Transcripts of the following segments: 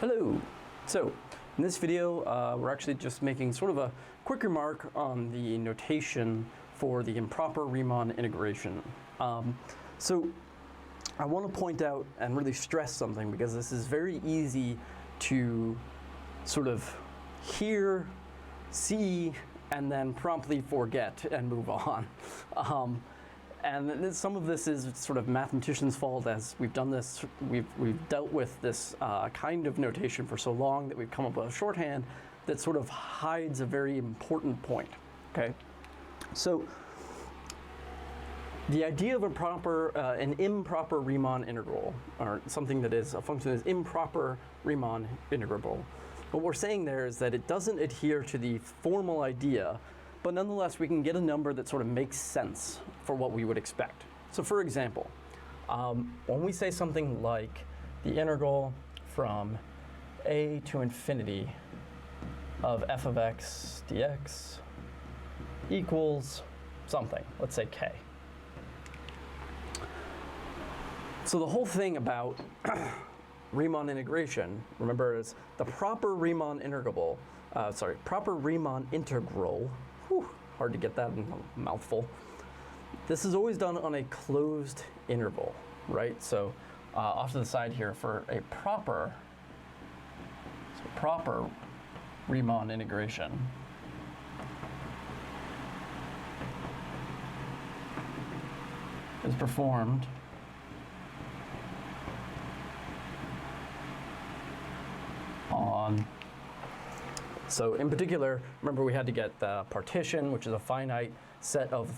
Hello! So, in this video, we're actually just making sort of a quick remark on the notation for the improper Riemann integration. So, I want to point out and really stress something because this is very easy to sort of hear, see, and then promptly forget and move on. And some of this is sort of mathematicians' fault, as we've done this, we've dealt with this kind of notation for so long that we've come up with a shorthand that sort of hides a very important point, okay? So the idea of an improper Riemann integral, or something that is a function that is improper Riemann integrable, what we're saying there is that it doesn't adhere to the formal idea, but nonetheless, we can get a number that sort of makes sense for what we would expect. So for example, when we say something like the integral from a to infinity of f of x dx equals something, let's say k. So the whole thing about Riemann integration, remember, is the proper Riemann integral, whew, hard to get that in a mouthful. This is always done on a closed interval, right? So off to the side here, for a proper Riemann integration, is performed on. So in particular, remember we had to get the partition, which is a finite set of,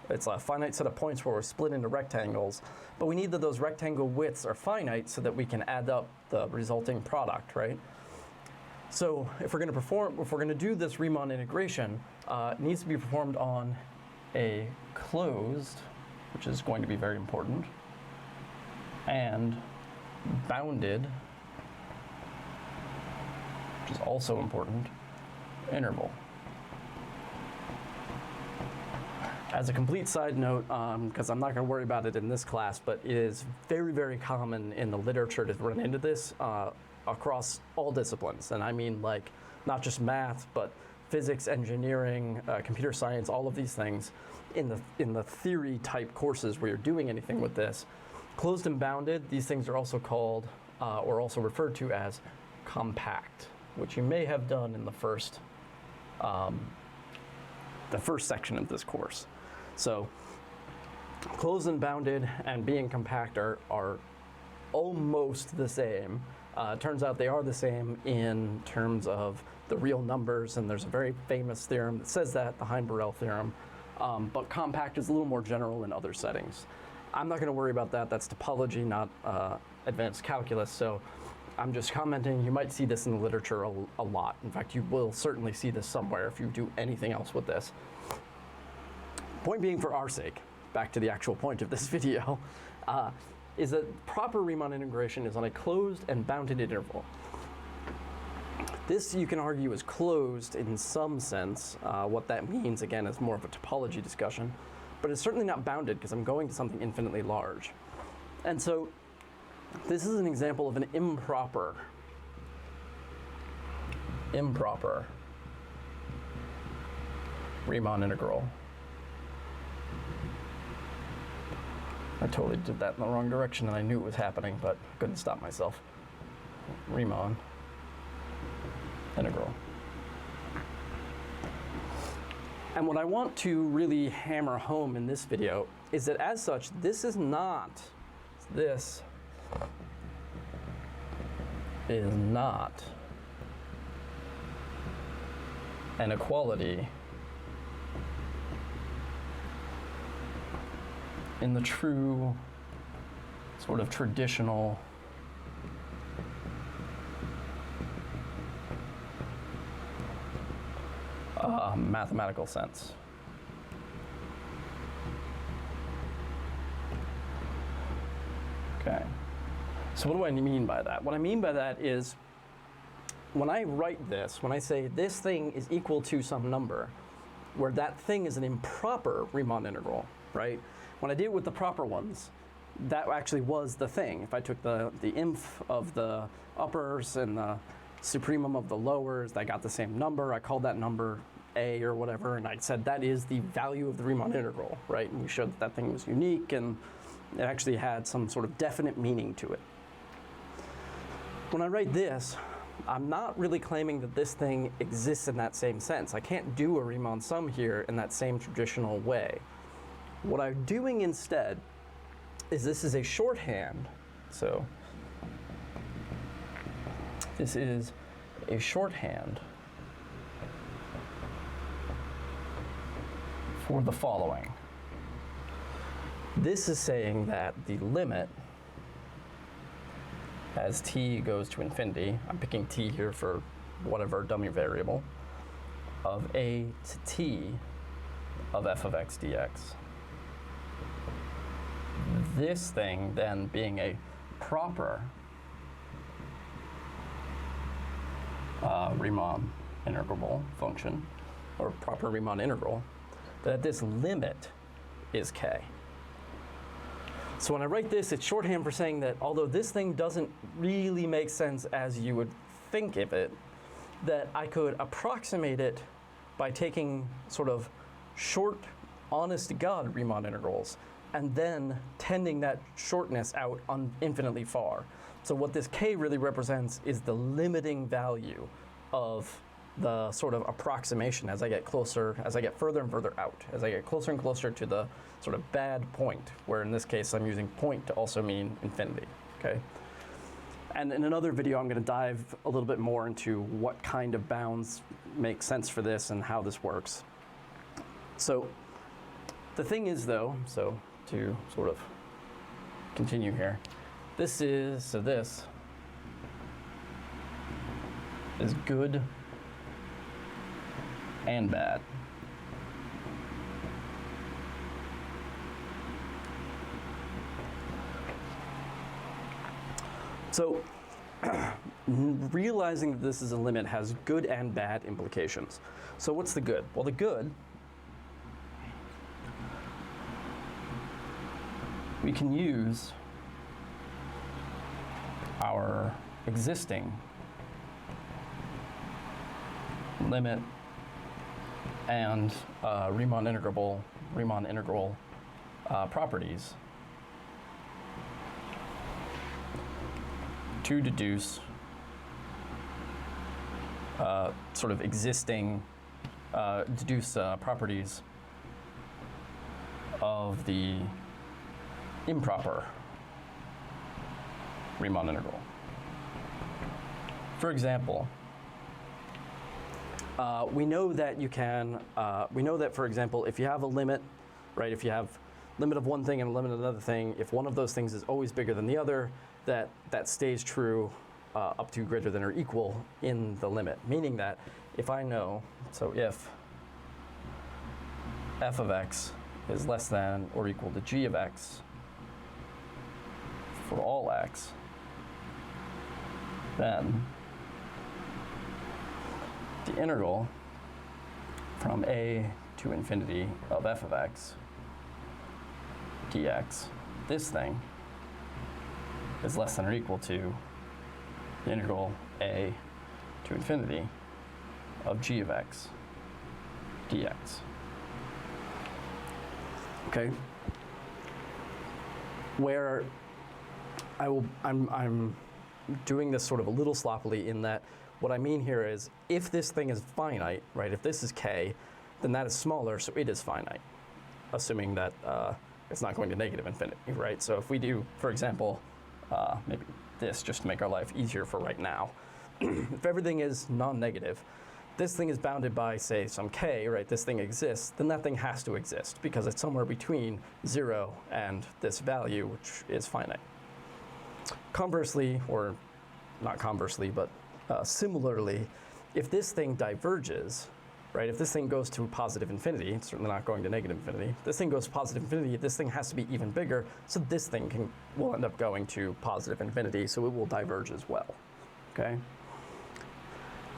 it's a finite set of points where we're split into rectangles, but we need that those rectangle widths are finite so that we can add up the resulting product, right? So if we're going to do this Riemann integration, it needs to be performed on a closed, which is going to be very important, and bounded, which is also important, interval. As a complete side note, because I'm not going to worry about it in this class, but it is very, very common in the literature to run into this across all disciplines. And I mean, like, not just math, but physics, engineering, computer science, all of these things in the theory type courses where you're doing anything with this. Closed and bounded, these things are also called, or also referred to as compact, which you may have done in the first section of this course. So closed and bounded and being compact are almost the same. Turns out they are the same in terms of the real numbers, and there's a very famous theorem that says that, the Heim-Borel theorem, but compact is a little more general in other settings. I'm not going to worry about that. That's topology, not advanced calculus, so I'm just commenting. You might see this in the literature a lot. In fact, you will certainly see this somewhere if you do anything else with this. Point being, for our sake, back to the actual point of this video, is that proper Riemann integration is on a closed and bounded interval. This, you can argue, is closed in some sense. What that means, again, is more of a topology discussion, but it's certainly not bounded because I'm going to something infinitely large. And so this is an example of an improper Riemann integral. I totally did that in the wrong direction and I knew it was happening, but couldn't stop myself. Riemann integral. And what I want to really hammer home in this video is that, as such, this is not an equality in the true sort of traditional mathematical sense. Okay. So what do I mean by that? What I mean by that is, when I write this, when I say this thing is equal to some number, where that thing is an improper Riemann integral, right? When I did it with the proper ones, that actually was the thing. If I took the inf of the uppers and the supremum of the lowers, I got the same number. I called that number A or whatever, and I said that is the value of the Riemann integral, right? And we showed that that thing was unique and it actually had some sort of definite meaning to it. When I write this, I'm not really claiming that this thing exists in that same sense. I can't do a Riemann sum here in that same traditional way. What I'm doing instead is this is a shorthand. So this is a shorthand for the following. This is saying that the limit as t goes to infinity, I'm picking t here for whatever dummy variable, of a to t of f of x dx. This thing then being a proper Riemann integrable function, or proper Riemann integral, that this limit is k. So when I write this, it's shorthand for saying that although this thing doesn't really make sense as you would think of it, that I could approximate it by taking sort of short, honest-to-God Riemann integrals and then tending that shortness out infinitely far. So what this k really represents is the limiting value of the sort of approximation as I get closer, as I get further and further out, as I get closer and closer to the sort of bad point, where in this case I'm using point to also mean infinity, okay? And in another video I'm going to dive a little bit more into what kind of bounds make sense for this and how this works. So the thing is though, so to sort of continue here, this is good and bad. So realizing that this is a limit has good and bad implications. So what's the good? Well, the good, we can use our existing limit and Riemann integral properties to deduce sort of existing properties of the improper Riemann integral. For example, we know that you can, we know that, for example, if you have a limit, right, if you have limit of one thing and a limit of another thing, if one of those things is always bigger than the other, that stays true up to greater than or equal in the limit. Meaning that if I know, so if f of x is less than or equal to g of x for all x, then the integral from a to infinity of f of x dx, this thing, is less than or equal to the integral a to infinity of g of x dx. Okay? Where I'm doing this sort of a little sloppily in that what I mean here is if this thing is finite, right, if this is k, then that is smaller, so it is finite, assuming that it's not going to negative infinity, right? So if we do, for example, maybe this just to make our life easier for right now, if everything is non-negative, this thing is bounded by, say, some k, right, this thing exists, then that thing has to exist because it's somewhere between 0 and this value, which is finite. Conversely, or not conversely, but similarly, if this thing diverges, right, if this thing goes to positive infinity, it's certainly not going to negative infinity, this thing goes to positive infinity, this thing has to be even bigger, so this thing will end up going to positive infinity, so it will diverge as well, okay?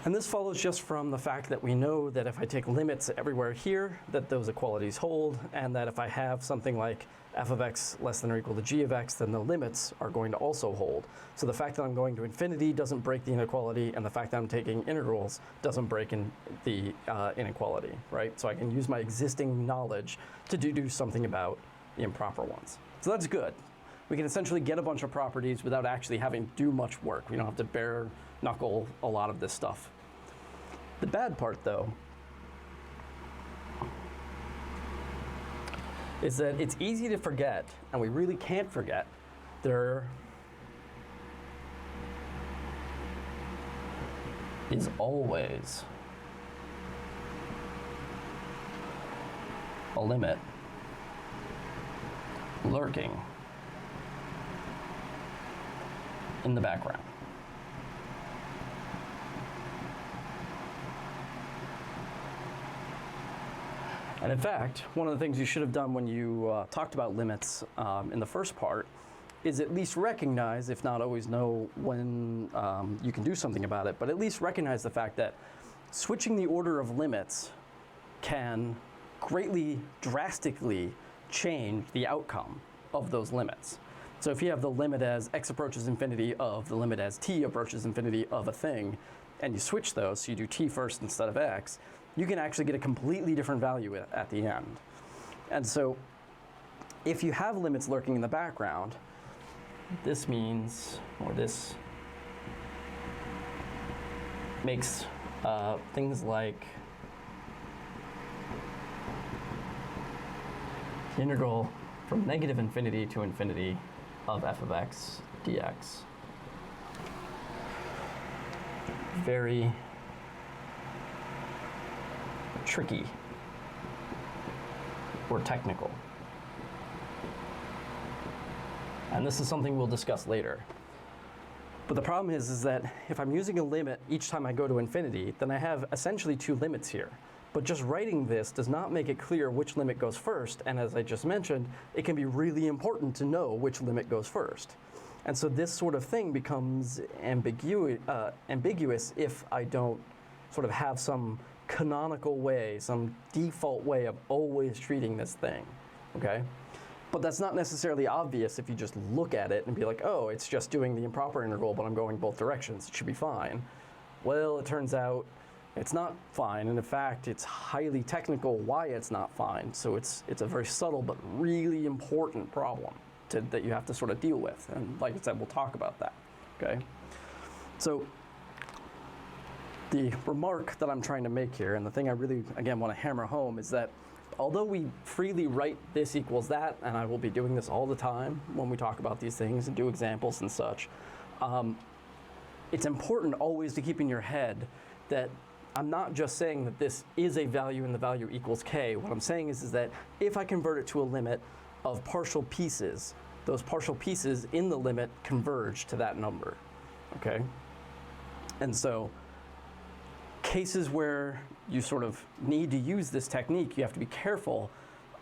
And this follows just from the fact that we know that if I take limits everywhere here, that those equalities hold, and that if I have something like f of x less than or equal to g of x, then the limits are going to also hold. So the fact that I'm going to infinity doesn't break the inequality, and the fact that I'm taking integrals doesn't break in the inequality, right? So I can use my existing knowledge to do something about the improper ones. So that's good. We can essentially get a bunch of properties without actually having to do much work. We don't have to bare knuckle a lot of this stuff. The bad part, though, is that it's easy to forget, and we really can't forget, there is always a limit lurking in the background. And in fact, one of the things you should have done when you talked about limits in the first part is at least recognize, if not always know when you can do something about it, but at least recognize the fact that switching the order of limits can greatly, drastically change the outcome of those limits. So if you have the limit as x approaches infinity of the limit as t approaches infinity of a thing, and you switch those, so you do t first instead of x, you can actually get a completely different value at the end. And so if you have limits lurking in the background, this means, or this makes things like the integral from negative infinity to infinity of f of x dx very tricky or technical. And this is something we'll discuss later. But the problem is that if I'm using a limit each time I go to infinity, then I have essentially two limits here. But just writing this does not make it clear which limit goes first, and as I just mentioned, it can be really important to know which limit goes first. And so this sort of thing becomes ambiguous if I don't sort of have some canonical way, some default way of always treating this thing, okay? But that's not necessarily obvious if you just look at it and be like, oh, it's just doing the improper integral, but I'm going both directions, it should be fine. Well, it turns out it's not fine, and in fact, it's highly technical why it's not fine. So it's a very subtle but really important problem that you have to sort of deal with. And like I said, we'll talk about that, okay? So the remark that I'm trying to make here, and the thing I really, again, want to hammer home is that although we freely write this equals that, and I will be doing this all the time when we talk about these things and do examples and such, it's important always to keep in your head that I'm not just saying that this is a value and the value equals k. What I'm saying is that if I convert it to a limit of partial pieces, those partial pieces in the limit converge to that number, okay? And so cases where you sort of need to use this technique, you have to be careful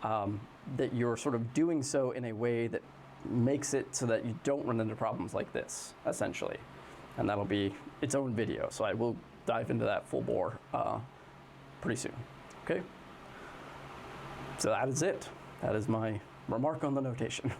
that you're sort of doing so in a way that makes it so that you don't run into problems like this, essentially. And that'll be its own video, so I will dive into that full bore pretty soon, okay? So that is it. That is my remark on the notation.